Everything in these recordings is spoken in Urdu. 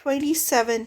27,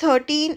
13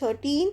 13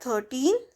13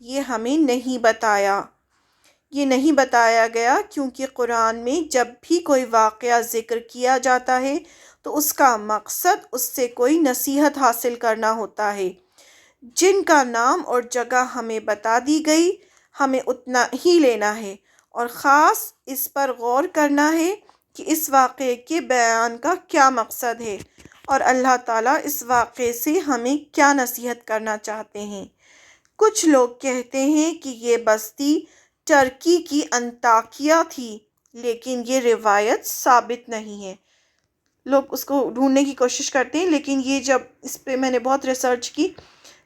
یہ ہمیں نہیں بتایا۔ یہ نہیں بتایا گیا کیونکہ قرآن میں جب بھی کوئی واقعہ ذکر کیا جاتا ہے تو اس کا مقصد اس سے کوئی نصیحت حاصل کرنا ہوتا ہے۔ جن کا نام اور جگہ ہمیں بتا دی گئی ہمیں اتنا ہی لینا ہے اور خاص اس پر غور کرنا ہے کہ اس واقعے کے بیان کا کیا مقصد ہے اور اللہ تعالیٰ اس واقعے سے ہمیں کیا نصیحت کرنا چاہتے ہیں۔ کچھ لوگ کہتے ہیں کہ یہ بستی ترکی کی انطاکیہ تھی، لیکن یہ روایت ثابت نہیں ہے۔ لوگ اس کو ڈھونڈنے کی کوشش کرتے ہیں، لیکن یہ جب اس پہ میں نے بہت ریسرچ کی،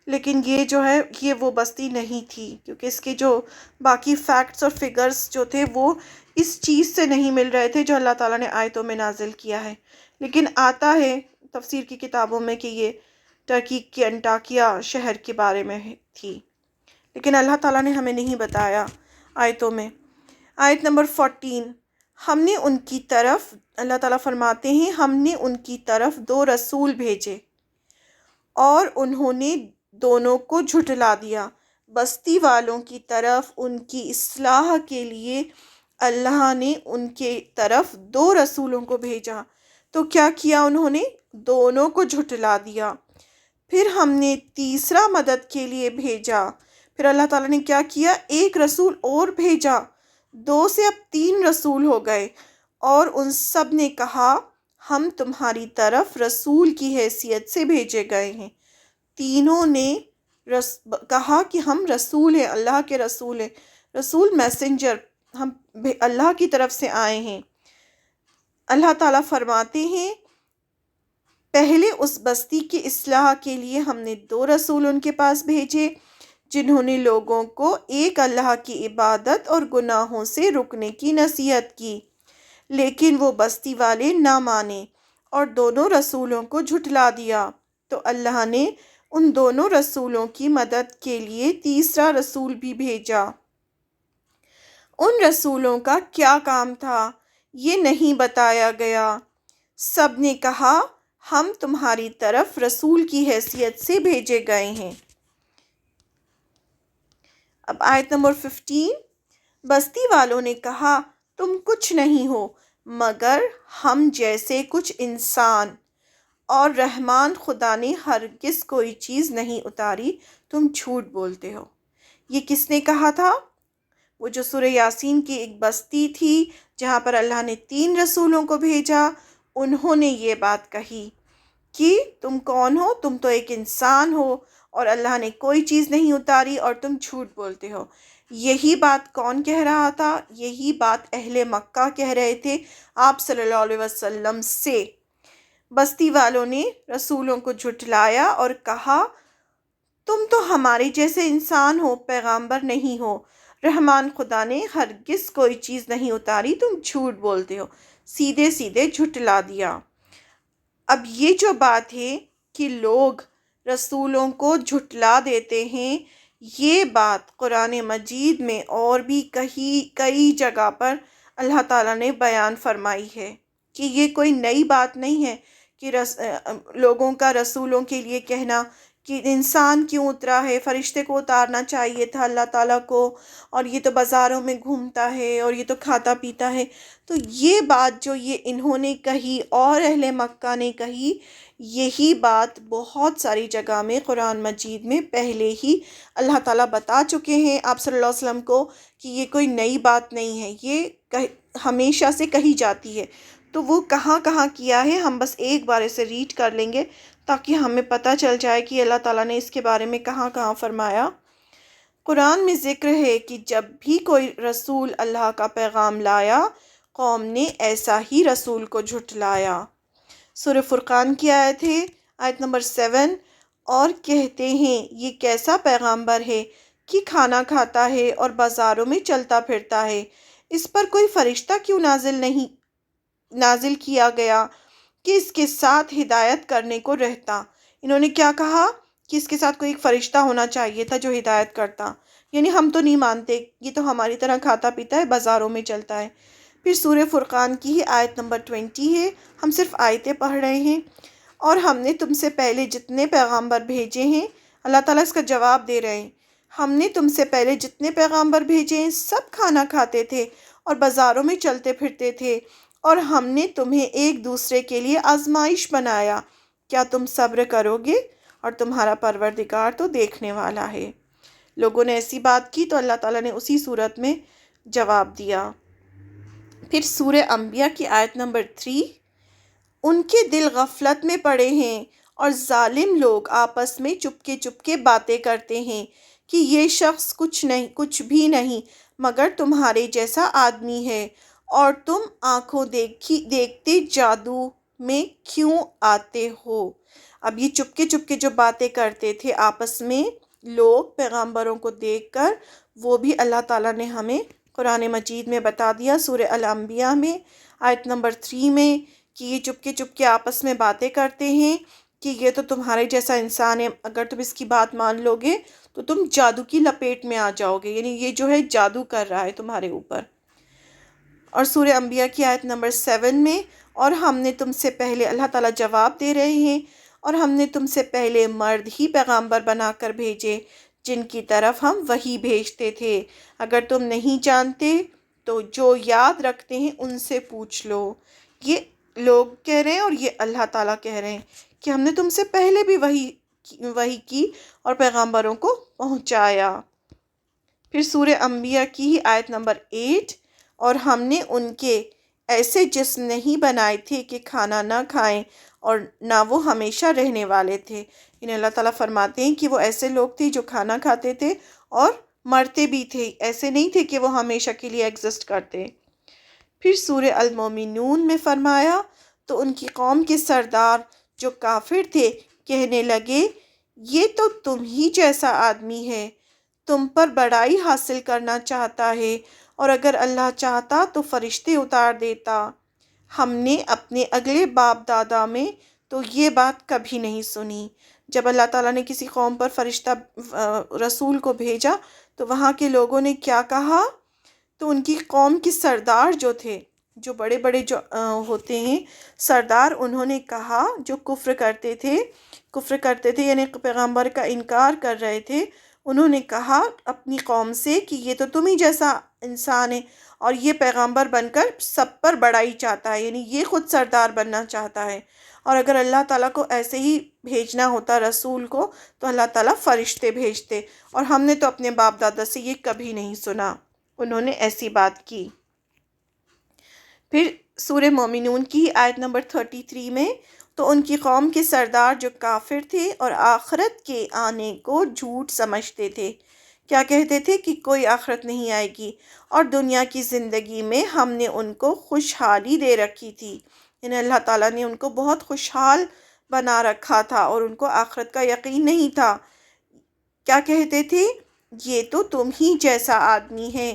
لیکن یہ جو ہے یہ وہ بستی نہیں تھی، کیونکہ اس کے جو باقی فیکٹس اور فگرز جو تھے وہ اس چیز سے نہیں مل رہے تھے جو اللہ تعالیٰ نے آیتوں میں نازل کیا ہے۔ لیکن آتا ہے تفسیر کی کتابوں میں کہ یہ ترکی کی انطاکیہ شہر کے بارے میں تھی، لیکن اللہ تعالیٰ نے ہمیں نہیں بتایا آیتوں میں۔ آیت نمبر 14، ہم نے ان کی طرف، اللہ تعالیٰ فرماتے ہیں ہم نے ان کی طرف 2 رسول بھیجے اور انہوں نے دونوں کو جھٹلا دیا۔ بستی والوں کی طرف ان کی اصلاح کے لیے اللہ نے ان کے طرف 2 رسولوں کو بھیجا، تو کیا کیا انہوں نے؟ دونوں کو جھٹلا دیا۔ پھر ہم نے تیسرا مدد کے لیے بھیجا، پھر اللہ تعالیٰ نے کیا کیا؟ 1 رسول اور بھیجا، 2 سے اب 3 رسول ہو گئے، اور ان سب نے کہا ہم تمہاری طرف رسول کی حیثیت سے بھیجے گئے ہیں۔ تینوں نے کہا کہ ہم رسول ہیں، اللہ کے رسول ہیں، رسول میسنجر، ہم اللہ کی طرف سے آئے ہیں۔ اللہ تعالیٰ فرماتے ہیں پہلے اس بستی کی اصلاح کے لیے ہم نے 2 رسول ان کے پاس بھیجے جنہوں نے لوگوں کو ایک اللہ کی عبادت اور گناہوں سے رکنے کی نصیحت کی، لیکن وہ بستی والے نہ مانے اور دونوں رسولوں کو جھٹلا دیا، تو اللہ نے ان دونوں رسولوں کی مدد کے لیے تیسرا رسول بھی بھیجا۔ ان رسولوں کا کیا کام تھا یہ نہیں بتایا گیا۔ سب نے کہا ہم تمہاری طرف رسول کی حیثیت سے بھیجے گئے ہیں۔ اب آیت نمبر 15، بستی والوں نے کہا تم کچھ نہیں ہو مگر ہم جیسے کچھ انسان، اور رحمان خدا نے ہرگز کوئی چیز نہیں اتاری، تم جھوٹ بولتے ہو۔ یہ کس نے کہا تھا؟ وہ جو سورہ یاسین کی ایک بستی تھی جہاں پر اللہ نے 3 رسولوں کو بھیجا، انہوں نے یہ بات کہی کہ تم کون ہو؟ تم تو ایک انسان ہو اور اللہ نے کوئی چیز نہیں اتاری اور تم جھوٹ بولتے ہو۔ یہی بات کون کہہ رہا تھا؟ یہی بات اہل مکہ کہہ رہے تھے آپ صلی اللہ علیہ وسلم سے۔ بستی والوں نے رسولوں کو جھٹلایا اور کہا تم تو ہمارے جیسے انسان ہو، پیغامبر نہیں ہو، رحمان خدا نے ہرگز کوئی چیز نہیں اتاری، تم جھوٹ بولتے ہو، سیدھے سیدھے جھٹلا دیا۔ اب یہ جو بات ہے کہ لوگ رسولوں کو جھٹلا دیتے ہیں، یہ بات قرآن مجید میں اور بھی کئی جگہ پر اللہ تعالیٰ نے بیان فرمائی ہے کہ یہ کوئی نئی بات نہیں ہے کہ لوگوں کا رسولوں کے لیے کہنا کہ انسان کیوں اترا ہے، فرشتے کو اتارنا چاہیے تھا اللہ تعالیٰ کو، اور یہ تو بازاروں میں گھومتا ہے اور یہ تو کھاتا پیتا ہے۔ تو یہ بات جو یہ انہوں نے کہی اور اہل مکہ نے کہی، یہی بات بہت ساری جگہ میں قرآن مجید میں پہلے ہی اللہ تعالیٰ بتا چکے ہیں آپ صلی اللہ علیہ وسلم کو کہ یہ کوئی نئی بات نہیں ہے، یہ ہمیشہ سے کہی جاتی ہے۔ تو وہ کہاں کہاں کیا ہے ہم بس ایک بار اسے ریڈ کر لیں گے تاکہ ہمیں پتہ چل جائے کہ اللہ تعالیٰ نے اس کے بارے میں کہاں کہاں فرمایا۔ قرآن میں ذکر ہے کہ جب بھی کوئی رسول اللہ کا پیغام لایا، قوم نے ایسا ہی رسول کو جھٹلایا۔ سورہ فرقان کی آیت ہے، آیت نمبر 7، اور کہتے ہیں یہ کیسا پیغامبر ہے کہ کھانا کھاتا ہے اور بازاروں میں چلتا پھرتا ہے، اس پر کوئی فرشتہ کیوں نازل کیا گیا کہ اس کے ساتھ ہدایت کرنے کو رہتا۔ انہوں نے کیا کہا کہ اس کے ساتھ کوئی ایک فرشتہ ہونا چاہیے تھا جو ہدایت کرتا، یعنی ہم تو نہیں مانتے، یہ تو ہماری طرح کھاتا پیتا ہے، بازاروں میں چلتا ہے۔ پھر سورہ فرقان کی ہی آیت نمبر 20 ہے، ہم صرف آیتیں پڑھ رہے ہیں۔ اور ہم نے تم سے پہلے جتنے پیغامبر بھیجے ہیں، اللہ تعالیٰ اس کا جواب دے رہے ہیں، ہم نے تم سے پہلے جتنے پیغامبر بھیجے ہیں سب کھانا کھاتے تھے اور بازاروں میں چلتے پھرتے تھے، اور ہم نے تمہیں ایک دوسرے کے لیے آزمائش بنایا، کیا تم صبر کرو گے؟ اور تمہارا پروردگار تو دیکھنے والا ہے۔ لوگوں نے ایسی بات کی تو اللہ تعالیٰ نے اسی صورت میں جواب دیا۔ پھر سورہ انبیاء کی آیت نمبر 3، ان کے دل غفلت میں پڑے ہیں اور ظالم لوگ آپس میں چپکے باتیں کرتے ہیں کہ یہ شخص کچھ بھی نہیں مگر تمہارے جیسا آدمی ہے، اور تم آنکھوں دیکھتے جادو میں کیوں آتے ہو۔ اب یہ چپکے جو باتیں کرتے تھے آپس میں لوگ پیغمبروں کو دیکھ کر، وہ بھی اللہ تعالیٰ نے ہمیں قرآن مجید میں بتا دیا سورہ الانبیاء میں آیت نمبر 3 میں، کہ یہ چپکے آپس میں باتیں کرتے ہیں کہ یہ تو تمہارے جیسا انسان ہے، اگر تم اس کی بات مان لو گے تو تم جادو کی لپیٹ میں آ جاؤ گے، یعنی یہ جو ہے جادو کر رہا ہے تمہارے اوپر۔ اور سورہ انبیاء کی آیت نمبر 7 میں، اور ہم نے تم سے پہلے، اللہ تعالیٰ جواب دے رہے ہیں، اور ہم نے تم سے پہلے مرد ہی پیغامبر بنا کر بھیجے جن کی طرف ہم وحی بھیجتے تھے، اگر تم نہیں جانتے تو جو یاد رکھتے ہیں ان سے پوچھ لو۔ یہ لوگ کہہ رہے ہیں اور یہ اللہ تعالیٰ کہہ رہے ہیں کہ ہم نے تم سے پہلے بھی وحی کی اور پیغامبروں کو پہنچایا۔ پھر سورہ انبیاء کی ہی آیت نمبر 8، اور ہم نے ان کے ایسے جسم نہیں بنائے تھے کہ کھانا نہ کھائیں اور نہ وہ ہمیشہ رہنے والے تھے، یعنی اللہ تعالیٰ فرماتے ہیں کہ وہ ایسے لوگ تھے جو کھانا کھاتے تھے اور مرتے بھی تھے، ایسے نہیں تھے کہ وہ ہمیشہ کے لیے ایگزسٹ کرتے۔ پھر سورہ المومنون میں فرمایا، تو ان کی قوم کے سردار جو کافر تھے کہنے لگے، یہ تو تم ہی جیسا آدمی ہے، تم پر بڑائی حاصل کرنا چاہتا ہے، اور اگر اللہ چاہتا تو فرشتے اتار دیتا۔ ہم نے اپنے اگلے باپ دادا میں تو یہ بات کبھی نہیں سنی۔ جب اللہ تعالیٰ نے کسی قوم پر فرشتہ رسول کو بھیجا تو وہاں کے لوگوں نے کیا کہا؟ تو ان کی قوم کے سردار جو تھے، جو بڑے جو ہوتے ہیں سردار، انہوں نے کہا، جو کفر کرتے تھے یعنی پیغمبر کا انکار کر رہے تھے، انہوں نے کہا اپنی قوم سے کہ یہ تو تم ہی جیسا انسان ہے اور یہ پیغمبر بن کر سب پر بڑائی چاہتا ہے، یعنی یہ خود سردار بننا چاہتا ہے، اور اگر اللہ تعالیٰ کو ایسے ہی بھیجنا ہوتا رسول کو تو اللہ تعالیٰ فرشتے بھیجتے، اور ہم نے تو اپنے باپ دادا سے یہ کبھی نہیں سنا، انہوں نے ایسی بات کی۔ پھر سورہ مومنون کی آیت نمبر 33 میں، تو ان کی قوم کے سردار جو کافر تھے اور آخرت کے آنے کو جھوٹ سمجھتے تھے، کیا کہتے تھے کہ کوئی آخرت نہیں آئے گی، اور دنیا کی زندگی میں ہم نے ان کو خوشحالی دے رکھی تھی، یعنی اللہ تعالیٰ نے ان کو بہت خوشحال بنا رکھا تھا اور ان کو آخرت کا یقین نہیں تھا۔ کیا کہتے تھے؟ یہ تو تم ہی جیسا آدمی ہے،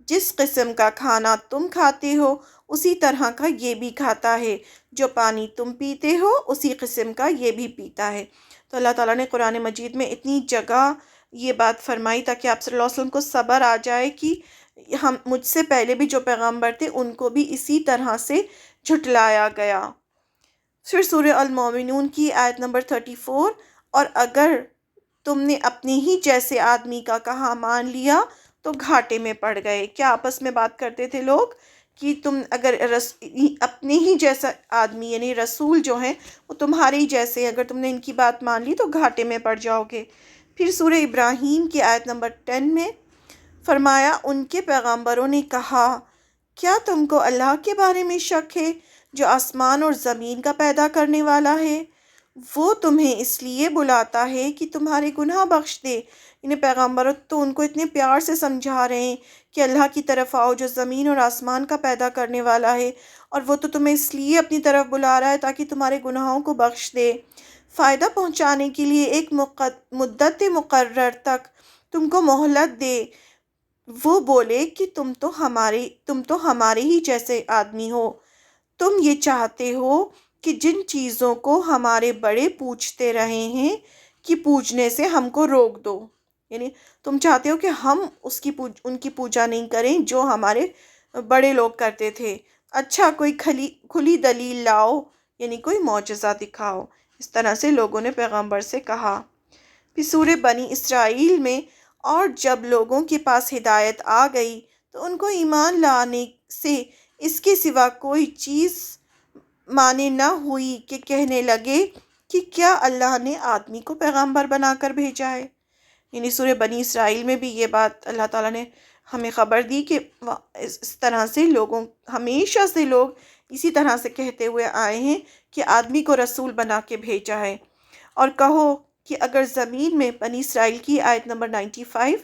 جس قسم کا کھانا تم کھاتے ہو اسی طرح کا یہ بھی کھاتا ہے، جو پانی تم پیتے ہو اسی قسم کا یہ بھی پیتا ہے۔ تو اللہ تعالیٰ نے قرآن مجید میں اتنی جگہ یہ بات فرمائی تاکہ آپ صلی اللہ علیہ وسلم کو صبر آ جائے کہ مجھ سے پہلے بھی جو پیغمبر تھے ان کو بھی اسی طرح سے جھٹلایا گیا۔ پھر سورہ المومنون کی آیت نمبر 34، اور اگر تم نے اپنے ہی جیسے آدمی کا کہا مان لیا تو گھاٹے میں پڑ گئے۔ کیا آپس میں بات کرتے تھے لوگ کہ تم اگر اپنے ہی جیسا آدمی یعنی رسول جو ہیں وہ تمہارے ہی جیسے ہیں، اگر تم نے ان کی بات مان لی تو گھاٹے میں پڑ جاؤ گے۔ پھر سورہ ابراہیم کی آیت نمبر 10 میں فرمایا، ان کے پیغمبروں نے کہا، کیا تم کو اللہ کے بارے میں شک ہے جو آسمان اور زمین کا پیدا کرنے والا ہے؟ وہ تمہیں اس لیے بلاتا ہے کہ تمہارے گناہ بخش دے۔ انہیں پیغمبر تو ان کو اتنے پیار سے سمجھا رہے ہیں کہ اللہ کی طرف آؤ جو زمین اور آسمان کا پیدا کرنے والا ہے، اور وہ تو تمہیں اس لیے اپنی طرف بلا رہا ہے تاکہ تمہارے گناہوں کو بخش دے، فائدہ پہنچانے کے لیے ایک مدت مقرر تک تم کو مہلت دے۔ وہ بولے کہ تم تو ہمارے ہی جیسے آدمی ہو، تم یہ چاہتے ہو کہ جن چیزوں کو ہمارے بڑے پوجتے رہے ہیں کہ پوجنے سے ہم کو روک دو، یعنی تم چاہتے ہو کہ ہم ان کی پوجا نہیں کریں جو ہمارے بڑے لوگ کرتے تھے، اچھا کوئی کھلی دلیل لاؤ، یعنی کوئی معجزہ دکھاؤ۔ اس طرح سے لوگوں نے پیغمبر سے کہا۔ پھر سورہ بنی اسرائیل میں، اور جب لوگوں کے پاس ہدایت آ گئی تو ان کو ایمان لانے سے اس کے سوا کوئی چیز مانے نہ ہوئی کہ کہنے لگے کہ کیا اللہ نے آدمی کو پیغمبر بنا کر بھیجا ہے۔ یعنی سورہ بنی اسرائیل میں بھی یہ بات اللہ تعالیٰ نے ہمیں خبر دی کہ اس طرح سے ہمیشہ سے لوگ اسی طرح سے کہتے ہوئے آئے ہیں کہ آدمی کو رسول بنا کے بھیجا ہے۔ اور کہو کہ اگر زمین میں بنی اسرائیل کی آیت نمبر 95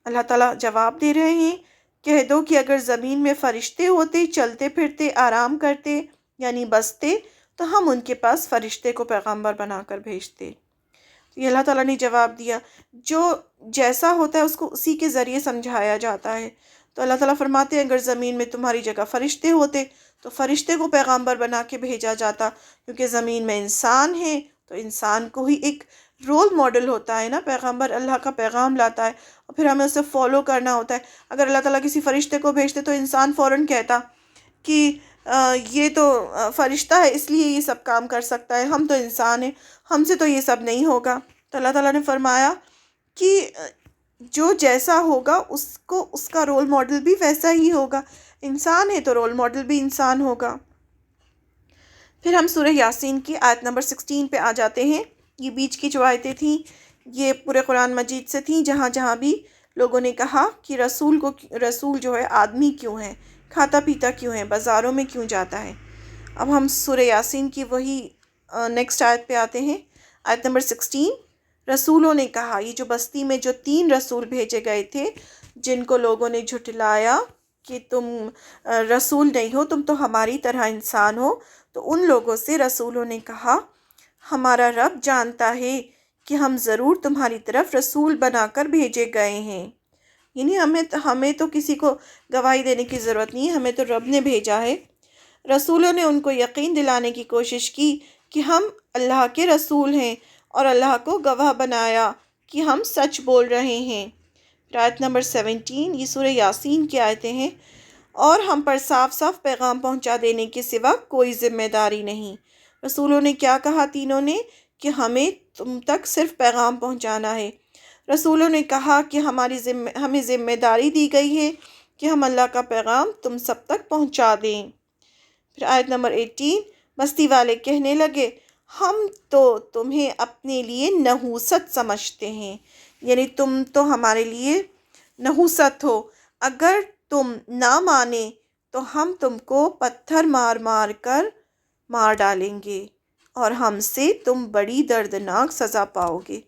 اللہ تعالیٰ جواب دے رہے ہیں، کہہ دو کہ اگر زمین میں فرشتے ہوتے، چلتے پھرتے، آرام کرتے یعنی بستے، تو ہم ان کے پاس فرشتے کو پیغمبر بنا کر بھیجتے۔ یہ اللہ تعالیٰ نے جواب دیا، جو جیسا ہوتا ہے اس کو اسی کے ذریعے سمجھایا جاتا ہے۔ تو اللہ تعالیٰ فرماتے ہیں اگر زمین میں تمہاری جگہ فرشتے ہوتے تو فرشتے کو پیغمبر بنا کے بھیجا جاتا، کیونکہ زمین میں انسان ہے تو انسان کو ہی ایک رول ماڈل ہوتا ہے نا، پیغمبر اللہ کا پیغام لاتا ہے اور پھر ہمیں اسے فالو کرنا ہوتا ہے۔ اگر اللہ تعالیٰ کسی فرشتے کو بھیجتے تو انسان فوراً کہتا کہ یہ تو فرشتہ ہے اس لیے یہ سب کام کر سکتا ہے، ہم تو انسان ہیں، ہم سے تو یہ سب نہیں ہوگا۔ تو اللہ تعالیٰ نے فرمایا کہ جو جیسا ہوگا اس کو اس کا رول ماڈل بھی ویسا ہی ہوگا، انسان ہے تو رول ماڈل بھی انسان ہوگا۔ پھر ہم سورہ یاسین کی آیت نمبر 16 پہ آ جاتے ہیں۔ یہ بیچ کی جو آیتیں تھیں یہ پورے قرآن مجید سے تھیں، جہاں جہاں بھی لوگوں نے کہا کہ رسول جو ہے آدمی کیوں ہے، کھاتا پیتا کیوں ہے، بازاروں میں کیوں جاتا ہے۔ اب ہم سورہ یاسین کی وہی نیکسٹ آیت پہ آتے ہیں، آیت نمبر 16۔ رسولوں نے کہا، یہ جو بستی میں جو 3 رسول بھیجے گئے تھے جن کو لوگوں نے جھٹلایا کہ تم رسول نہیں ہو، تم تو ہماری طرح انسان ہو، تو ان لوگوں سے رسولوں نے کہا ہمارا رب جانتا ہے کہ ہم ضرور تمہاری طرف رسول بنا کر بھیجے گئے ہیں۔ یعنی ہمیں تو کسی کو گواہی دینے کی ضرورت نہیں ہے، ہمیں تو رب نے بھیجا ہے۔ رسولوں نے ان کو یقین دلانے کی کوشش کی کہ ہم اللہ کے رسول ہیں اور اللہ کو گواہ بنایا کہ ہم سچ بول رہے ہیں۔ آیت نمبر 17، یہ سورہ یاسین کی آیتیں ہیں۔ اور ہم پر صاف صاف پیغام پہنچا دینے کے سوا کوئی ذمہ داری نہیں۔ رسولوں نے کیا کہا تینوں نے کہ ہمیں تم تک صرف پیغام پہنچانا ہے۔ رسولوں نے کہا کہ ہمیں ذمہ داری دی گئی ہے کہ ہم اللہ کا پیغام تم سب تک پہنچا دیں۔ پھر آیت نمبر 18، بستی والے کہنے لگے ہم تو تمہیں اپنے لیے نحوست سمجھتے ہیں، یعنی تم تو ہمارے لیے نحوست ہو، اگر تم نہ مانے تو ہم تم کو پتھر مار مار کر مار ڈالیں گے اور ہم سے تم بڑی دردناک سزا پاؤ گے۔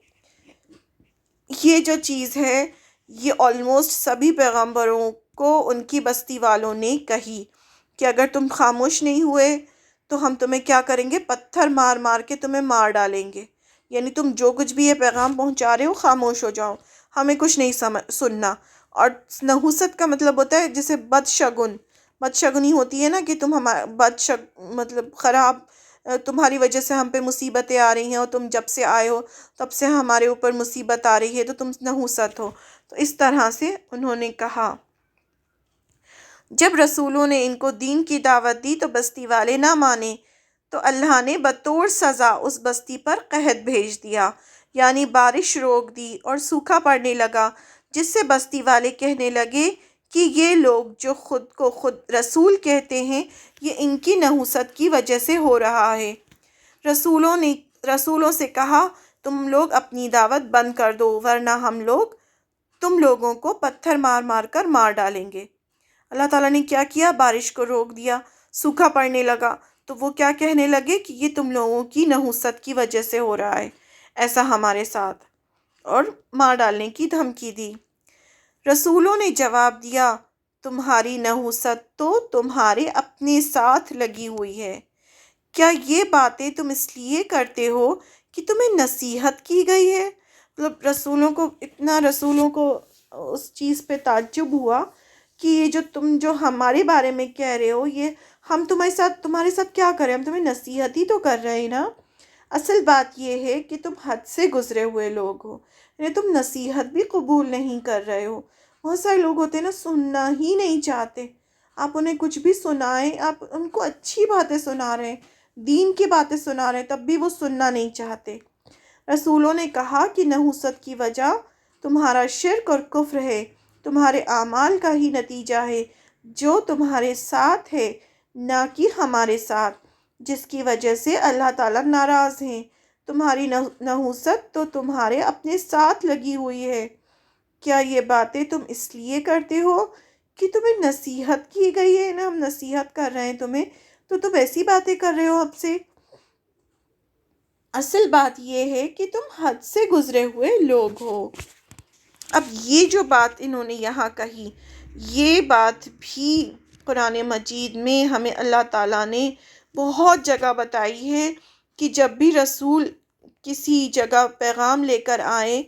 یہ جو چیز ہے یہ آلموسٹ سبھی پیغمبروں کو ان کی بستی والوں نے کہی کہ اگر تم خاموش نہیں ہوئے تو ہم تمہیں کیا کریں گے، پتھر مار مار کے تمہیں مار ڈالیں گے۔ یعنی تم جو کچھ بھی یہ پیغام پہنچا رہے ہو خاموش ہو جاؤ، ہمیں کچھ نہیں سننا۔ اور نحوست کا مطلب ہوتا ہے جیسے بدشگنی ہوتی ہے نا، کہ تم مطلب خراب، تمہاری وجہ سے ہم پہ مصیبتیں آ رہی ہیں اور تم جب سے آئے ہو تب سے ہمارے اوپر مصیبت آ رہی ہے تو تم نحوست ہو۔ تو اس طرح سے انہوں نے کہا۔ جب رسولوں نے ان کو دین کی دعوت دی تو بستی والے نہ مانے، تو اللہ نے بطور سزا اس بستی پر قحط بھیج دیا، یعنی بارش روک دی اور سوکھا پڑنے لگا، جس سے بستی والے کہنے لگے کہ یہ لوگ جو خود کو خود رسول کہتے ہیں یہ ان کی نحوست کی وجہ سے ہو رہا ہے۔ رسولوں سے کہا تم لوگ اپنی دعوت بند کر دو ورنہ ہم لوگ تم لوگوں کو پتھر مار مار کر مار ڈالیں گے۔ اللہ تعالیٰ نے کیا کیا، بارش کو روک دیا، سوکھا پڑنے لگا، تو وہ کیا کہنے لگے کہ یہ تم لوگوں کی نحوست کی وجہ سے ہو رہا ہے ایسا ہمارے ساتھ، اور مار ڈالنے کی دھمکی دی۔ رسولوں نے جواب دیا تمہاری نحوست تو تمہارے اپنے ساتھ لگی ہوئی ہے، کیا یہ باتیں تم اس لیے کرتے ہو کہ تمہیں نصیحت کی گئی ہے؟ مطلب رسولوں کو اس چیز پہ تعجب ہوا کہ یہ تم جو ہمارے بارے میں کہہ رہے ہو یہ ہم تمہارے ساتھ کیا کریں، ہم تمہیں نصیحت ہی تو کر رہے ہیں نا۔ اصل بات یہ ہے کہ تم حد سے گزرے ہوئے لوگ ہو، یعنی تم نصیحت بھی قبول نہیں کر رہے ہو۔ بہت سارے لوگ ہوتے ہیں نا سننا ہی نہیں چاہتے، آپ انہیں کچھ بھی سنائیں، آپ ان کو اچھی باتیں سنا رہے ہیں، دین کی باتیں سنا رہے ہیں، تب بھی وہ سننا نہیں چاہتے۔ رسولوں نے کہا کہ نحوست کی وجہ تمہارا شرک اور کفر ہے، تمہارے اعمال کا ہی نتیجہ ہے جو تمہارے ساتھ ہے، نہ کہ ہمارے ساتھ، جس کی وجہ سے اللہ تعالیٰ ناراض ہیں۔ تمہاری نحوست تو تمہارے اپنے ساتھ لگی ہوئی ہے۔ کیا یہ باتیں تم اس لیے کرتے ہو کہ تمہیں نصیحت کی گئی ہے نا؟ ہم نصیحت کر رہے ہیں تمہیں، تو تم ایسی باتیں کر رہے ہو اب سے۔ اصل بات یہ ہے کہ تم حد سے گزرے ہوئے لوگ ہو۔ اب یہ جو بات انہوں نے یہاں کہی، یہ بات بھی قرآن مجید میں ہمیں اللہ تعالیٰ نے بہت جگہ بتائی ہے کہ جب بھی رسول کسی جگہ پیغام لے کر آئے،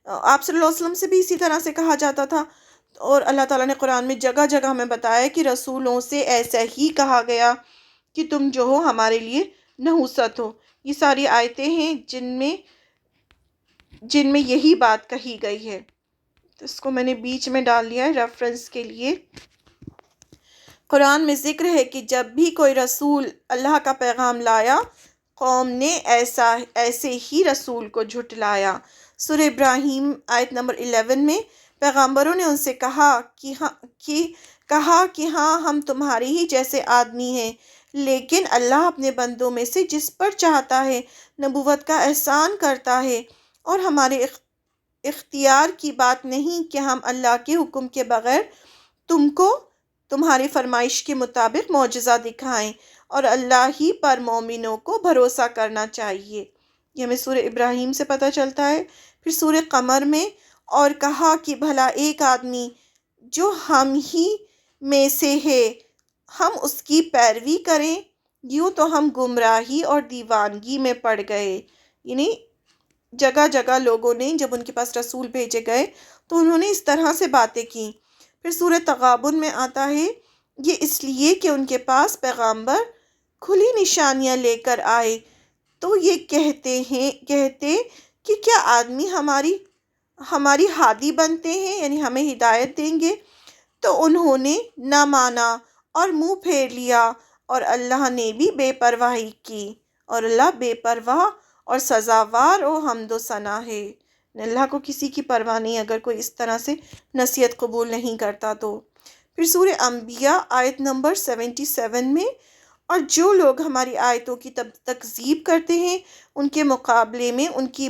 آپ صلی اللہ علیہ وسلم سے بھی اسی طرح سے کہا جاتا تھا، اور اللہ تعالیٰ نے قرآن میں جگہ جگہ ہمیں بتایا کہ رسولوں سے ایسا ہی کہا گیا کہ تم جو ہو ہمارے لیے نحوست ہو۔ یہ ساری آیتیں ہیں جن میں یہی بات کہی گئی ہے۔ تو اس کو میں نے بیچ میں ڈال لیا ہے ریفرنس کے لیے۔ قرآن میں ذکر ہے کہ جب بھی کوئی رسول اللہ کا پیغام لایا، قوم نے ایسے ہی رسول کو جھٹلایا۔ سورہ ابراہیم آیت نمبر 11 میں پیغمبروں نے ان سے کہا کہ ہاں ہم تمہارے ہی جیسے آدمی ہیں، لیکن اللہ اپنے بندوں میں سے جس پر چاہتا ہے نبوت کا احسان کرتا ہے، اور ہمارے اختیار کی بات نہیں کہ ہم اللہ کے حکم کے بغیر تم کو تمہاری فرمائش کے مطابق معجزہ دکھائیں، اور اللہ ہی پر مومنوں کو بھروسہ کرنا چاہیے۔ یہ ہمیں سورہ ابراہیم سے پتہ چلتا ہے۔ پھر سورہ قمر میں اور کہا کہ بھلا ایک آدمی جو ہم ہی میں سے ہے، ہم اس کی پیروی کریں، یوں تو ہم گمراہی اور دیوانگی میں پڑ گئے۔ یعنی جگہ جگہ لوگوں نے جب ان کے پاس رسول بھیجے گئے تو انہوں نے اس طرح سے باتیں کی۔ پھر سورہ تغابن میں آتا ہے، یہ اس لیے کہ ان کے پاس پیغمبر کھلی نشانیاں لے کر آئے، تو یہ کہتے کہ کیا آدمی ہماری ہادی بنتے ہیں، یعنی ہمیں ہدایت دیں گے؟ تو انہوں نے نہ مانا اور منہ پھیر لیا، اور اللہ نے بھی بے پرواہی کی، اور اللہ بے پرواہ اور سزاوار و حمد و ثنا ہے۔ اللہ کو کسی کی پرواہ نہیں اگر کوئی اس طرح سے نصیحت قبول نہیں کرتا تو۔ پھر سورہ انبیاء آیت نمبر 77 میں، اور جو لوگ ہماری آیتوں کی تکذیب کرتے ہیں ان کے مقابلے میں ان کی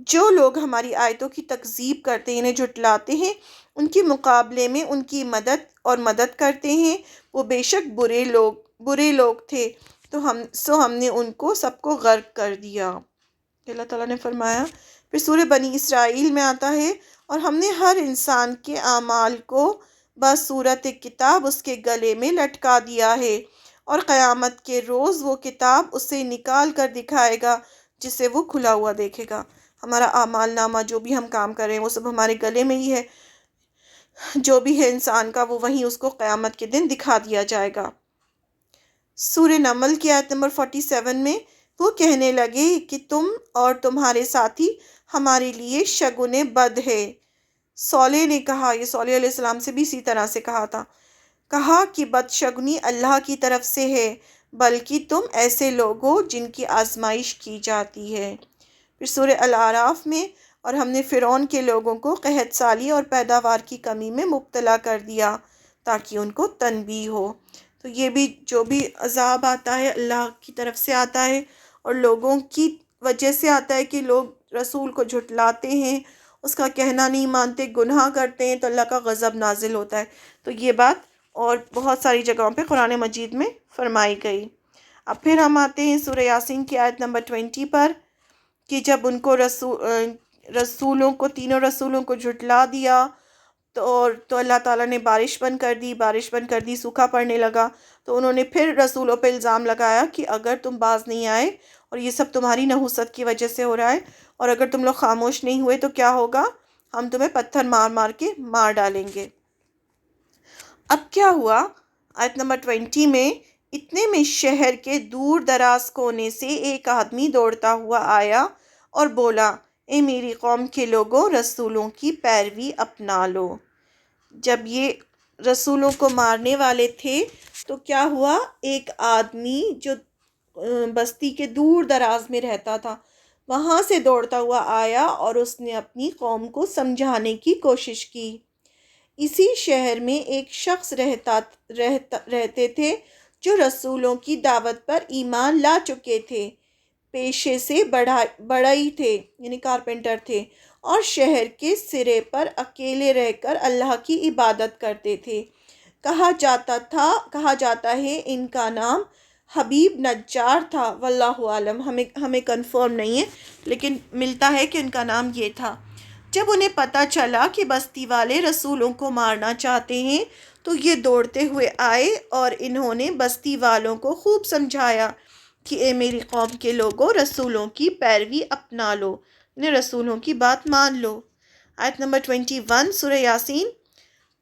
جو لوگ ہماری آیتوں کی تکذیب کرتے ہیں، انہیں جھٹلاتے ہیں، ان کے مقابلے میں ان کی مدد کرتے ہیں، وہ بے شک برے لوگ تھے، تو ہم نے ان کو سب کو غرق کر دیا۔ اللہ تعالیٰ نے فرمایا۔ پھر سورہ بنی اسرائیل میں آتا ہے، اور ہم نے ہر انسان کے اعمال کو بصورت کتاب اس کے گلے میں لٹکا دیا ہے، اور قیامت کے روز وہ کتاب اسے نکال کر دکھائے گا جسے وہ کھلا ہوا دیکھے گا۔ ہمارا اعمال نامہ جو بھی ہم کام کر رہے ہیں وہ سب ہمارے گلے میں ہی ہے، جو بھی ہے انسان کا وہ وہیں اس کو قیامت کے دن دکھا دیا جائے گا۔ سورہ نمل کی آیت نمبر 47 میں وہ کہنے لگے کہ تم اور تمہارے ساتھی ہمارے لیے شگن بد ہے۔ صالح نے کہا، یہ صالح علیہ السلام سے بھی اسی طرح سے کہا کہ بدشگنی اللہ کی طرف سے ہے، بلکہ تم ایسے لوگ ہو جن کی آزمائش کی جاتی ہے۔ پھر سورہ الاعراف میں، اور ہم نے فرعون کے لوگوں کو قحط سالی اور پیداوار کی کمی میں مبتلا کر دیا تاکہ ان کو تنبیہ ہو۔ تو یہ بھی جو بھی عذاب آتا ہے اللہ کی طرف سے آتا ہے، اور لوگوں کی وجہ سے آتا ہے کہ لوگ رسول کو جھٹلاتے ہیں، اس کا کہنا نہیں مانتے، گناہ کرتے ہیں، تو اللہ کا غضب نازل ہوتا ہے۔ تو یہ بات اور بہت ساری جگہوں پہ قرآن مجید میں فرمائی گئی۔ اب پھر ہم آتے ہیں سورہ یاسین کی آیت نمبر 20 پر، کہ جب ان کو تینوں رسولوں کو جھٹلا دیا تو اللہ تعالیٰ نے بارش بند کر دی، سوکھا پڑنے لگا، تو انہوں نے پھر رسولوں پہ الزام لگایا کہ اگر تم باز نہیں آئے اور یہ سب تمہاری نحوست کی وجہ سے ہو رہا ہے، اور اگر تم لوگ خاموش نہیں ہوئے تو کیا ہوگا، ہم تمہیں پتھر مار مار کے مار ڈالیں گے۔ اب کیا ہوا؟ آیت نمبر 20 میں، اتنے میں شہر کے دور دراز کونے سے ایک آدمی دوڑتا ہوا آیا اور بولا، اے میری قوم کے لوگوں، رسولوں کی پیروی اپنا لو۔ جب یہ رسولوں کو مارنے والے تھے تو کیا ہوا؟ ایک آدمی جو بستی کے دور دراز میں رہتا تھا، وہاں سے دوڑتا ہوا آیا اور اس نے اپنی قوم کو سمجھانے کی کوشش کی۔ اسی شہر میں ایک شخص رہتے تھے جو رسولوں کی دعوت پر ایمان لا چکے تھے۔ پیشے سے بڑھئی تھے، یعنی کارپینٹر تھے، اور شہر کے سرے پر اکیلے رہ کر اللہ کی عبادت کرتے تھے۔ کہا جاتا ہے ان کا نام حبیب نجار تھا، واللہ عالم، ہمیں کنفرم نہیں ہے لیکن ملتا ہے کہ ان کا نام یہ تھا۔ جب انہیں پتہ چلا کہ بستی والے رسولوں کو مارنا چاہتے ہیں تو یہ دوڑتے ہوئے آئے اور انہوں نے بستی والوں کو خوب سمجھایا کہ اے میری قوم کے لوگوں، رسولوں کی پیروی اپنا لو، انہیں رسولوں کی بات مان لو۔ آیت نمبر 21 سورہ یاسین۔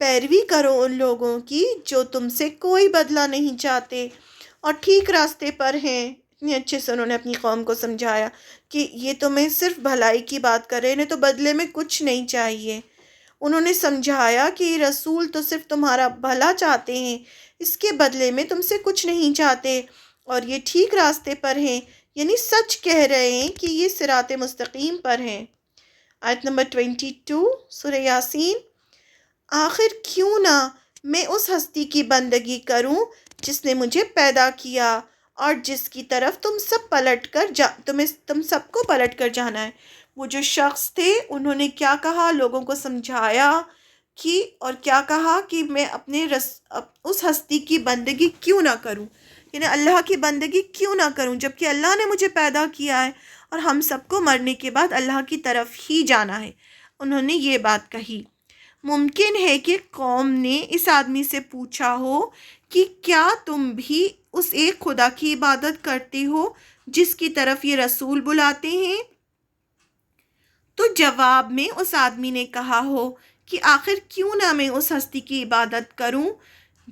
پیروی کرو ان لوگوں کی جو تم سے کوئی بدلہ نہیں چاہتے اور ٹھیک راستے پر ہیں۔ اتنے اچھے سے انہوں نے اپنی قوم کو سمجھایا کہ یہ تمہیں صرف بھلائی کی بات کر رہے ہیں، انہیں تو بدلے میں کچھ نہیں چاہیے۔ انہوں نے سمجھایا کہ یہ رسول تو صرف تمہارا بھلا چاہتے ہیں، اس کے بدلے میں تم سے کچھ نہیں چاہتے، اور یہ ٹھیک راستے پر ہیں، یعنی سچ کہہ رہے ہیں کہ یہ صراط مستقیم پر ہیں۔ آیت نمبر 22 سورہ یاسین۔ آخر کیوں نہ میں اس ہستی کی بندگی کروں جس نے مجھے پیدا کیا اور جس کی طرف تم سب کو پلٹ کر جانا ہے۔ وہ جو شخص تھے انہوں نے کیا کہا، لوگوں کو سمجھایا اور کیا کہا کہ میں اس ہستی کی بندگی کیوں نہ کروں، یعنی اللہ کی بندگی کیوں نہ کروں جبکہ اللہ نے مجھے پیدا کیا ہے اور ہم سب کو مرنے کے بعد اللہ کی طرف ہی جانا ہے۔ انہوں نے یہ بات کہی۔ ممکن ہے کہ قوم نے اس آدمی سے پوچھا ہو کہ کیا تم بھی اس ایک خدا کی عبادت کرتے ہو جس کی طرف یہ رسول بلاتے ہیں؟ تو جواب میں اس آدمی نے کہا ہو کہ آخر کیوں نہ میں اس ہستی کی عبادت کروں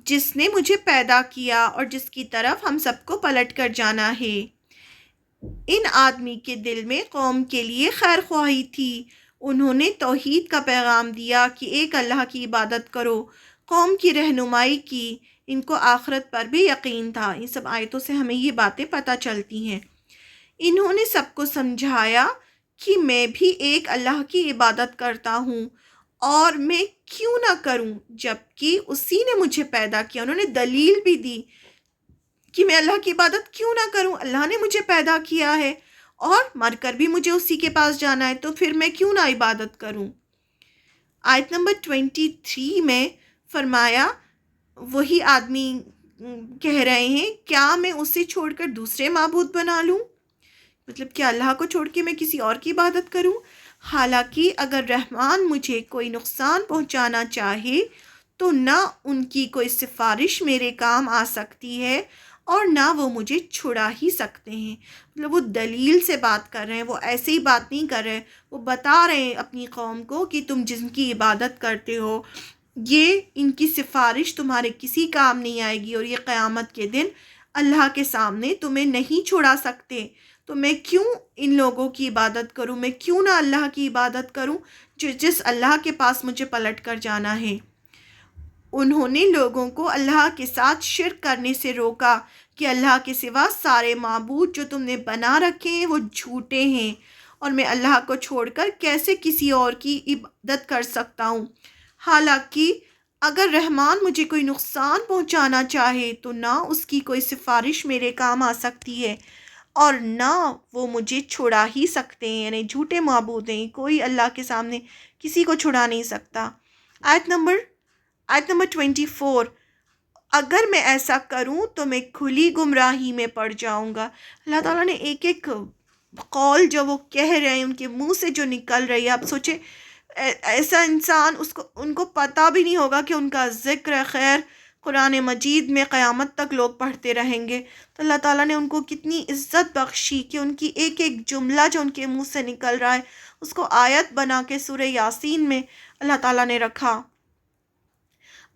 جس نے مجھے پیدا کیا اور جس کی طرف ہم سب کو پلٹ کر جانا ہے۔ ان آدمی کے دل میں قوم کے لیے خیر خواہی تھی۔ انہوں نے توحید کا پیغام دیا کہ ایک اللہ کی عبادت کرو، قوم کی رہنمائی کی، ان کو آخرت پر بھی یقین تھا۔ ان سب آیتوں سے ہمیں یہ باتیں پتہ چلتی ہیں۔ انہوں نے سب کو سمجھایا کہ میں بھی ایک اللہ کی عبادت کرتا ہوں اور میں کیوں نہ کروں جبکہ اسی نے مجھے پیدا کیا۔ انہوں نے دلیل بھی دی کہ میں اللہ کی عبادت کیوں نہ کروں، اللہ نے مجھے پیدا کیا ہے اور مر کر بھی مجھے اسی کے پاس جانا ہے، تو پھر میں کیوں نہ عبادت کروں۔ آیت نمبر 23 میں فرمایا، وہی آدمی کہہ رہے ہیں کیا میں اسے چھوڑ کر دوسرے معبود بنا لوں، مطلب کہ اللہ کو چھوڑ کے میں کسی اور کی عبادت کروں؟ حالانکہ اگر رحمان مجھے کوئی نقصان پہنچانا چاہے تو نہ ان کی کوئی سفارش میرے کام آ سکتی ہے اور نہ وہ مجھے چھڑا ہی سکتے ہیں۔ مطلب وہ دلیل سے بات کر رہے ہیں، وہ ایسے ہی بات نہیں کر رہے، وہ بتا رہے ہیں اپنی قوم کو کہ تم جن کی عبادت کرتے ہو یہ ان کی سفارش تمہارے کسی کام نہیں آئے گی اور یہ قیامت کے دن اللہ کے سامنے تمہیں نہیں چھڑا سکتے، تو میں کیوں ان لوگوں کی عبادت کروں، میں کیوں نہ اللہ کی عبادت کروں جس اللہ کے پاس مجھے پلٹ کر جانا ہے۔ انہوں نے لوگوں کو اللہ کے ساتھ شرک کرنے سے روکا کہ اللہ کے سوا سارے معبود جو تم نے بنا رکھے ہیں وہ جھوٹے ہیں اور میں اللہ کو چھوڑ کر کیسے کسی اور کی عبادت کر سکتا ہوں۔ حالانکہ اگر رحمان مجھے کوئی نقصان پہنچانا چاہے تو نہ اس کی کوئی سفارش میرے کام آ سکتی ہے اور نہ وہ مجھے چھڑا ہی سکتے ہیں، یعنی جھوٹے معبود ہیں، کوئی اللہ کے سامنے کسی کو چھڑا نہیں سکتا۔ آیت نمبر 24، اگر میں ایسا کروں تو میں کھلی گمراہی میں پڑ جاؤں گا۔ اللہ تعالیٰ نے ایک ایک قول جو وہ کہہ رہے ہیں، ان کے منہ سے جو نکل رہی ہے، آپ سوچیں ایسا انسان ان کو پتہ بھی نہیں ہوگا کہ ان کا ذکر خیر قرآن مجید میں قیامت تک لوگ پڑھتے رہیں گے، تو اللہ تعالیٰ نے ان کو کتنی عزت بخشی کہ ان کی ایک ایک جملہ جو ان کے منہ سے نکل رہا ہے اس کو آیت بنا کے سورہ یاسین میں اللہ تعالیٰ نے رکھا۔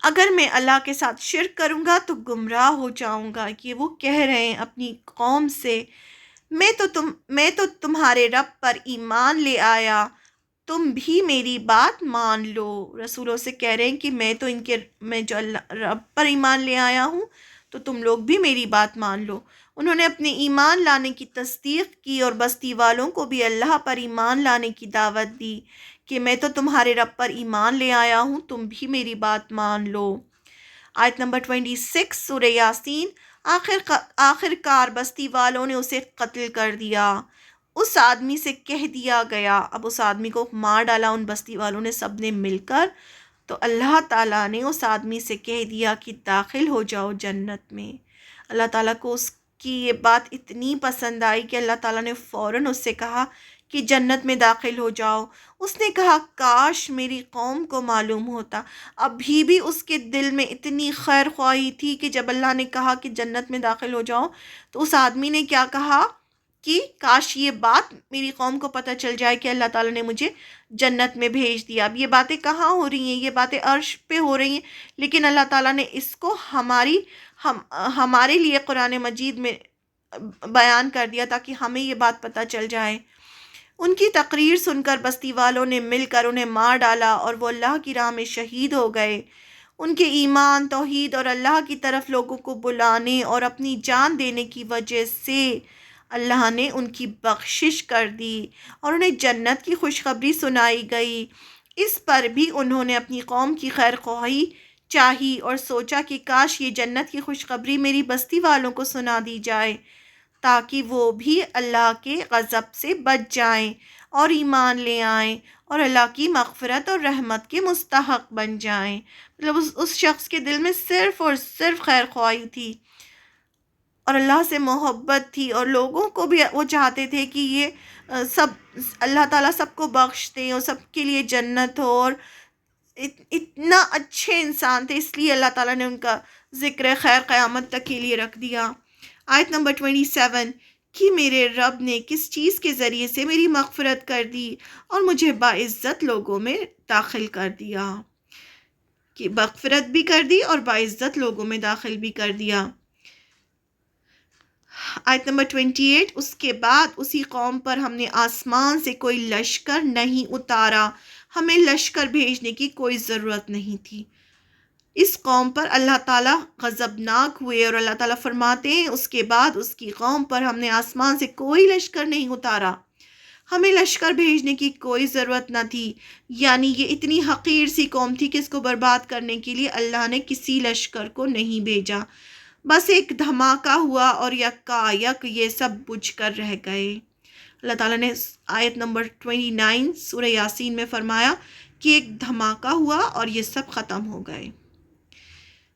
اگر میں اللہ کے ساتھ شرک کروں گا تو گمراہ ہو جاؤں گا، کہ وہ کہہ رہے ہیں اپنی قوم سے میں تو تمہارے رب پر ایمان لے آیا، تم بھی میری بات مان لو۔ رسولوں سے کہہ رہے ہیں کہ میں جو اللہ رب پر ایمان لے آیا ہوں تو تم لوگ بھی میری بات مان لو۔ انہوں نے اپنے ایمان لانے کی تصدیق کی اور بستی والوں کو بھی اللہ پر ایمان لانے کی دعوت دی کہ میں تو تمہارے رب پر ایمان لے آیا ہوں، تم بھی میری بات مان لو۔ آیت نمبر 26 سورہ یاسین۔ آخر کار بستی والوں نے اسے قتل کر دیا۔ اس آدمی سے کہہ دیا گیا، اب اس آدمی کو مار ڈالا ان بستی والوں نے سب نے مل کر، تو اللہ تعالیٰ نے اس آدمی سے کہہ دیا کہ داخل ہو جاؤ جنت میں۔ اللہ تعالیٰ کو اس کی یہ بات اتنی پسند آئی کہ اللہ تعالیٰ نے فوراً اس سے کہا کہ جنت میں داخل ہو جاؤ۔ اس نے کہا کاش میری قوم کو معلوم ہوتا۔ ابھی بھی اس کے دل میں اتنی خیر خواہی تھی کہ جب اللہ نے کہا کہ جنت میں داخل ہو جاؤ تو اس آدمی نے کیا کہا کہ کاش یہ بات میری قوم کو پتہ چل جائے کہ اللہ تعالیٰ نے مجھے جنت میں بھیج دیا۔ اب یہ باتیں کہاں ہو رہی ہیں؟ یہ باتیں عرش پہ ہو رہی ہیں، لیکن اللہ تعالیٰ نے اس کو ہمارے لیے قرآن مجید میں بیان کر دیا تاکہ ہمیں یہ بات پتہ چل جائے۔ ان کی تقریر سن کر بستی والوں نے مل کر انہیں مار ڈالا اور وہ اللہ کی راہ میں شہید ہو گئے۔ ان کے ایمان، توحید اور اللہ کی طرف لوگوں کو بلانے اور اپنی جان دینے کی وجہ سے اللہ نے ان کی بخشش کر دی اور انہیں جنت کی خوشخبری سنائی گئی۔ اس پر بھی انہوں نے اپنی قوم کی خیر خواہی چاہی اور سوچا کہ کاش یہ جنت کی خوشخبری میری بستی والوں کو سنا دی جائے تاکہ وہ بھی اللہ کے غضب سے بچ جائیں اور ایمان لے آئیں اور اللہ کی مغفرت اور رحمت کے مستحق بن جائیں۔ مطلب اس شخص کے دل میں صرف اور صرف خیر خواہی تھی اور اللہ سے محبت تھی، اور لوگوں کو بھی وہ چاہتے تھے کہ یہ سب اللہ تعالیٰ سب کو بخش دیں اور سب کے لیے جنت ہو، اور اتنا اچھے انسان تھے، اس لیے اللہ تعالیٰ نے ان کا ذکر خیر قیامت تک کے لیے رکھ دیا۔ آیت نمبر 27 کہ میرے رب نے کس چیز کے ذریعے سے میری مغفرت کر دی اور مجھے باعزت لوگوں میں داخل کر دیا، کہ مغفرت بھی کر دی اور باعزت لوگوں میں داخل بھی کر دیا۔ آیت نمبر 28 اس کے بعد اسی قوم پر ہم نے آسمان سے کوئی لشکر نہیں اتارا، ہمیں لشکر بھیجنے کی کوئی ضرورت نہیں تھی۔ اس قوم پر اللہ تعالیٰ غضبناک ہوئے اور اللہ تعالیٰ فرماتے ہیں اس کے بعد اس کی قوم پر ہم نے آسمان سے کوئی لشکر نہیں اتارا، ہمیں لشکر بھیجنے کی کوئی ضرورت نہ تھی۔ یعنی یہ اتنی حقیر سی قوم تھی کہ اس کو برباد کرنے کے لیے اللہ نے کسی لشکر کو نہیں بھیجا، بس ایک دھماکہ ہوا اور یکا یک یہ سب بجھ کر رہ گئے۔ اللہ تعالیٰ نے آیت نمبر 29 سورہ یاسین میں فرمایا کہ ایک دھماکہ ہوا اور یہ سب ختم ہو گئے۔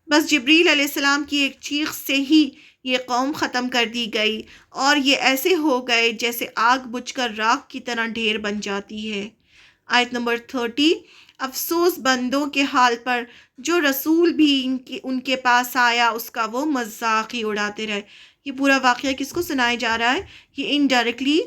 بس جبریل علیہ السلام کی ایک چیخ سے ہی یہ قوم ختم کر دی گئی اور یہ ایسے ہو گئے جیسے آگ بجھ کر راکھ کی طرح ڈھیر بن جاتی ہے۔ آیت نمبر 30 افسوس بندوں کے حال پر جو رسول بھی ان کے پاس آیا اس کا وہ مذاق ہی اڑاتے رہے۔ یہ پورا واقعہ کس کو سنایا جا رہا ہے؟ یہ انڈائریکٹلی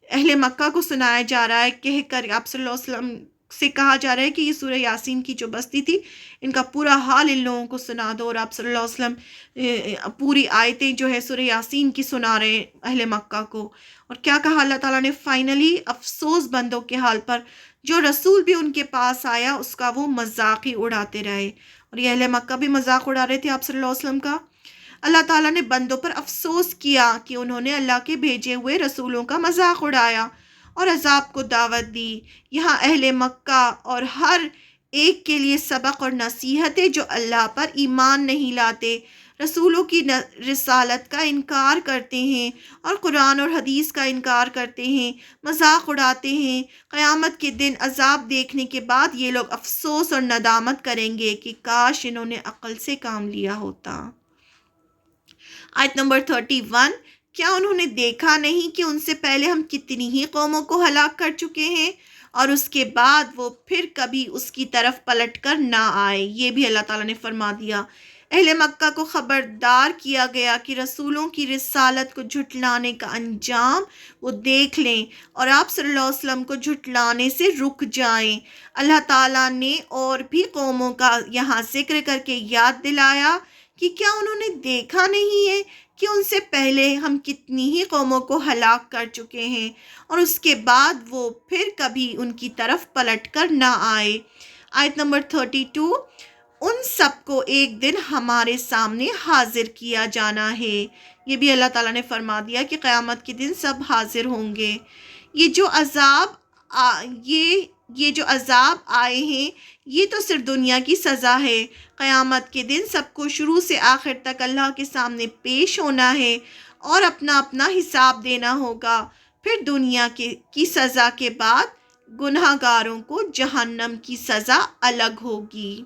اہل مکہ کو سنایا جا رہا ہے، کہہ کر آپ صلی اللہ علیہ وسلم سے کہا جا رہا ہے کہ یہ سورہ یاسین کی جو بستی تھی ان کا پورا حال ان لوگوں کو سنا دو، اور آپ صلی اللہ علیہ وسلم پوری آیتیں جو ہے سورہ یاسین کی سنا رہے ہیں اہل مکہ کو۔ اور کیا کہا اللہ تعالیٰ نے فائنلی؟ افسوس بندوں کے حال پر جو رسول بھی ان کے پاس آیا اس کا وہ مذاق ہی اڑاتے رہے۔ اور یہ اہل مکہ بھی مذاق اڑا رہے تھے آپ صلی اللہ علیہ وسلم کا۔ اللہ تعالیٰ نے بندوں پر افسوس کیا کہ انہوں نے اللہ کے بھیجے ہوئے رسولوں کا مذاق اڑایا اور عذاب کو دعوت دی۔ یہاں اہل مکہ اور ہر ایک کے لیے سبق اور نصیحت ہے جو اللہ پر ایمان نہیں لاتے، رسولوں کی رسالت کا انکار کرتے ہیں اور قرآن اور حدیث کا انکار کرتے ہیں، مذاق اڑاتے ہیں۔ قیامت کے دن عذاب دیکھنے کے بعد یہ لوگ افسوس اور ندامت کریں گے کہ کاش انہوں نے عقل سے کام لیا ہوتا۔ آیت نمبر 31 کیا انہوں نے دیکھا نہیں کہ ان سے پہلے ہم کتنی ہی قوموں کو ہلاک کر چکے ہیں اور اس کے بعد وہ پھر کبھی اس کی طرف پلٹ کر نہ آئے؟ یہ بھی اللہ تعالیٰ نے فرما دیا۔ اہل مکہ کو خبردار کیا گیا کہ رسولوں کی رسالت کو جھٹلانے کا انجام وہ دیکھ لیں اور آپ صلی اللہ علیہ وسلم کو جھٹلانے سے رک جائیں۔ اللہ تعالیٰ نے اور بھی قوموں کا یہاں ذکر کر کے یاد دلایا کہ کیا انہوں نے دیکھا نہیں ہے کہ ان سے پہلے ہم کتنی ہی قوموں کو ہلاک کر چکے ہیں اور اس کے بعد وہ پھر کبھی ان کی طرف پلٹ کر نہ آئے۔ آیت نمبر 32 ان سب کو ایک دن ہمارے سامنے حاضر کیا جانا ہے۔ یہ بھی اللہ تعالیٰ نے فرما دیا کہ قیامت کے دن سب حاضر ہوں گے۔ یہ جو عذاب آئے ہیں یہ تو صرف دنیا کی سزا ہے۔ قیامت کے دن سب کو شروع سے آخر تک اللہ کے سامنے پیش ہونا ہے اور اپنا اپنا حساب دینا ہوگا۔ پھر دنیا کی سزا کے بعد گناہ گاروں کو جہنم کی سزا الگ ہوگی۔